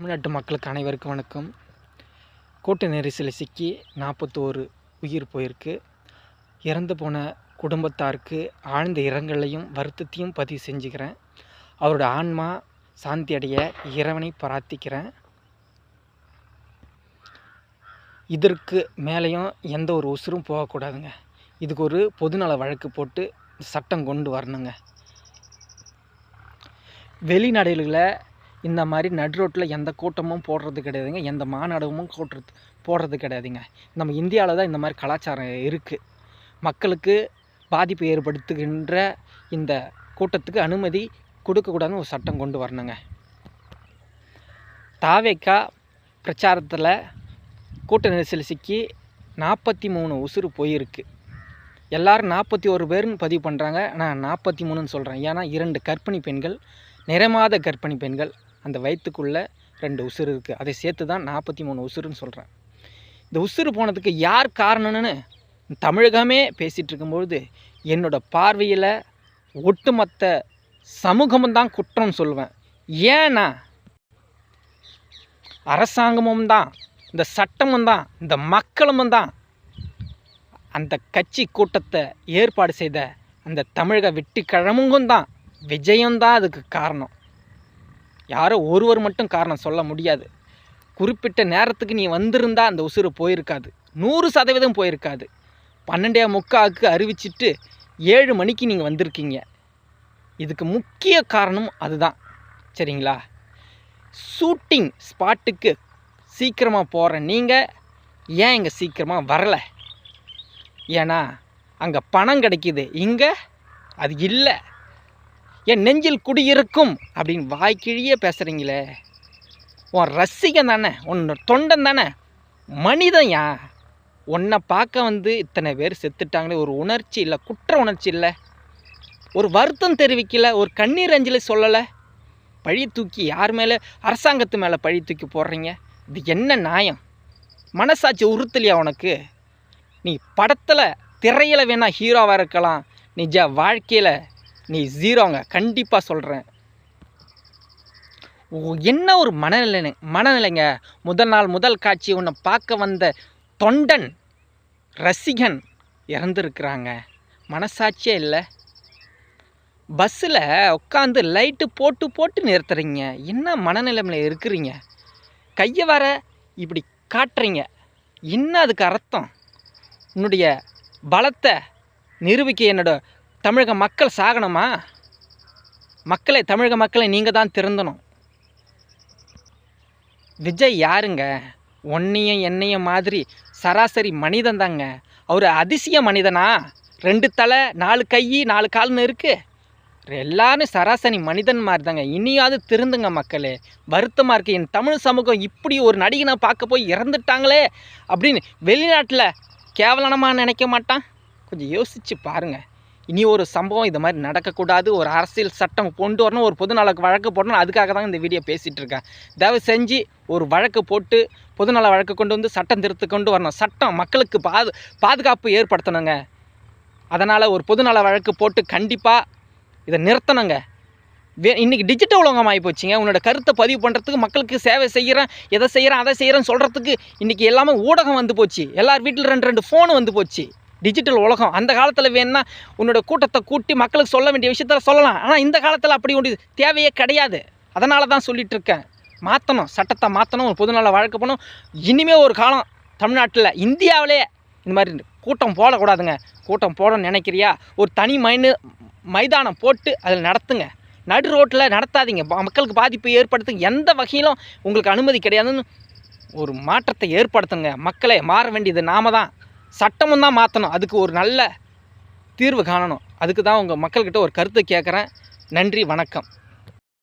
தமிழ்நாட்டு மக்களுக்கு அனைவருக்கும் வணக்கம். கூட்ட நெரிசலில் சிக்கி 41 உயிர் போயிருக்கு. இறந்து போன குடும்பத்தாருக்கு ஆழ்ந்த இரங்கலையும் வருத்தத்தையும் பதிவு செஞ்சுக்கிறேன். அவரோட ஆன்மா சாந்தி அடைய இறைவனை பிரார்த்திக்கிறேன். இதற்கு மேலேயும் எந்த ஒரு உசுரும் போகக்கூடாதுங்க. இதுக்கு ஒரு பொதுநல வழக்கு போட்டு சட்டம் கொண்டு வரணுங்க. வெளிநாடுகளில் இந்த மாதிரி நடு ரோட்டில் எந்த கூட்டமும் போடுறது கிடையாதுங்க, எந்த மாநாடகமும் போடுறது கிடையாதுங்க. நம்ம இந்தியாவில் தான் இந்த மாதிரி கலாச்சாரம் இருக்குது. மக்களுக்கு பாதிப்பு ஏற்படுத்துகின்ற இந்த கூட்டத்துக்கு அனுமதி கொடுக்கக்கூடாதுன்னு ஒரு சட்டம் கொண்டு வரணுங்க. தாவேக்கா பிரச்சாரத்தில் கூட்ட நெரிசல் சிக்கி 43 உசுறு போயிருக்கு. எல்லோரும் 41 பேர்னு பதிவு பண்ணுறாங்க, நான் 43ன்னு சொல்கிறேன். ஏன்னா 2 கர்ப்பிணி பெண்கள், நிறைமாத கர்ப்பிணி பெண்கள், அந்த வயிற்றுக்குள்ளே 2 உசுறு இருக்குது. அதை சேர்த்து தான் 43 உசுருன்னு சொல்கிறேன். இந்த உசுறு போனதுக்கு யார் காரணம்னு தமிழகமே பேசிகிட்டு இருக்கும்பொழுது என்னோட பார்வையில் ஒட்டுமொத்த சமூகமும் தான் குற்றம்னு சொல்லுவேன். ஏன்னா அரசாங்கமும் தான், இந்த சட்டமும் தான், இந்த மக்களும் தான், அந்த கட்சி கூட்டத்தை ஏற்பாடு செய்த அந்த தமிழக வெற்றிக்கழகமும் தான், விஜயம்தான் அதுக்கு காரணம். யாரோ ஒருவர் மட்டும் காரணம் சொல்ல முடியாது. குறிப்பிட்ட நேரத்துக்கு நீ வந்திருந்தால் அந்த உசுறு போயிருக்காது, 100% போயிருக்காது. 12:45 அறிவிச்சிட்டு 7 மணிக்கு நீங்கள் வந்திருக்கீங்க. இதுக்கு முக்கிய காரணம் அதுதான். சரிங்களா? ஷூட்டிங் ஸ்பாட்டுக்கு சீக்கிரமாக போகிற நீங்கள் ஏன் இங்கே சீக்கிரமாக வரலை? ஏன்னா அங்கே பணம் கிடைக்கிது, இங்கே அது இல்லை. என் நெஞ்சில் குடியிருக்கும் அப்படின்னு வாய்க்கிழியே பேசுகிறீங்களே. உன் ரசிகன் தானே, உன் தொண்டன் தானே, மனிதன்யா. உன்னை பார்க்க வந்து இத்தனை பேர் செத்துட்டாங்களே, ஒரு உணர்ச்சி இல்லை, குற்ற உணர்ச்சி இல்லை, ஒரு வருத்தம் தெரிவிக்கலை, ஒரு கண்ணீர் அஞ்சலி சொல்லலை. பழி தூக்கி யார் மேலே? அரசாங்கத்து மேலே பழி தூக்கி போடுறீங்க. இது என்ன நியாயம்? மனசாட்சி உறுத்தலையா உனக்கு? நீ படத்தில் திரையில் வேணால் ஹீரோவாக இருக்கலாம், நிஜ வாழ்க்கையில் நீ ஜீரோங்க. கண்டிப்பாக சொல்கிறேன். என்ன ஒரு மனநிலைங்க. முதல் நாள் முதல் காட்சி உன்னை பார்க்க வந்த தொண்டன் ரசிகன் இறந்துருக்குறாங்க. மனசாட்சியே இல்லை. பஸ்ஸில் உட்காந்து லைட்டு போட்டு போட்டு நிறுத்துறீங்க. என்ன மனநிலைமையில் இருக்கிறீங்க? கையை வர இப்படி காட்டுறீங்க. என்ன அதுக்கு அர்த்தம்? உன்னுடைய பலத்தை நிரூபிக்க என்னோட தமிழக மக்கள் சாகணுமா? மக்களை, தமிழக மக்களை நீங்கள் தான் திருந்தணும். விஜய் யாருங்க? ஒன்னையும் என்னையும் மாதிரி சராசரி மனிதன் தாங்க. அவர் அதிசய மனிதனா? 2 தலை 4 கை 4 கால்னு இருக்குது. எல்லாரும் சராசரி மனிதன் மாதிரி தாங்க. இனியாவது திருந்துங்க மக்களே. வருத்தமாக இருக்குது. என் தமிழ் சமூகம் இப்படி ஒரு நடிகனை பார்க்க போய் இறந்துட்டாங்களே அப்படின்னு வெளிநாட்டில் கேவலமாக நினைக்க மாட்டான்? கொஞ்சம் யோசித்து பாருங்கள். இனி ஒரு சம்பவம் இது மாதிரி நடக்கக்கூடாது. ஒரு அரசியல் சட்டம் கொண்டு வரணும், ஒரு பொதுநல வழக்கு போடணும். அதுக்காக தான் இந்த வீடியோ பேசிகிட்டு இருக்கேன். தயவு செஞ்சு ஒரு வழக்கு போட்டு பொதுநல வழக்கு கொண்டு வந்து சட்டம் திருத்த கொண்டு வரணும். சட்டம் மக்களுக்கு பாதுகாப்பு ஏற்படுத்தணுங்க. அதனால் ஒரு பொதுநல வழக்கு போட்டு கண்டிப்பாக இதை நிறுத்தணுங்க. இன்றைக்கி டிஜிட்டல் உலகம் ஆகி போச்சுங்க. உன்னோட கருத்தை பதிவு பண்ணுறதுக்கு, மக்களுக்கு சேவை செய்கிறேன், எதை செய்கிறேன் அதை செய்கிறேன்னு சொல்கிறதுக்கு இன்றைக்கி எல்லாமே ஊடகம் வந்து போச்சு. எல்லார் வீட்டில் 2 ஃபோனு வந்து போச்சு. டிஜிட்டல் உலகம். அந்த காலத்தில் வேணுன்னா உன்னோட கூட்டத்தை கூட்டி மக்களுக்கு சொல்ல வேண்டிய விஷயத்தில் சொல்லலாம். ஆனால் இந்த காலத்தில் அப்படி ஒன்று தேவையே கிடையாது. அதனால தான் சொல்லிகிட்டு இருக்கேன். மாற்றணும், சட்டத்தை மாற்றணும், ஒரு பொதுநல வழக்கு பண்ணணும். இனிமேல் ஒரு காலம் தமிழ்நாட்டில், இந்தியாவிலே இந்த மாதிரி கூட்டம் போடக்கூடாதுங்க. கூட்டம் போடணும்னு நினைக்கிறியா? ஒரு தனி மைதானம் போட்டு அதில் நடத்துங்க. நடு ரோட்டில் நடத்தாதீங்க. மக்களுக்கு பாதிப்பு ஏற்படுத்துங்க. எந்த வகையிலும் உங்களுக்கு அனுமதி கிடையாதுன்னு ஒரு மாற்றத்தை ஏற்படுத்துங்க. மக்களை மாற வேண்டியது நாம தான். சட்டமும் தான் மாற்றணும். அதுக்கு ஒரு நல்ல தீர்வு காணணும். அதுக்கு தான் உங்கள் மக்கள்கிட்ட ஒரு கருத்தை கேட்குறேன். நன்றி, வணக்கம்.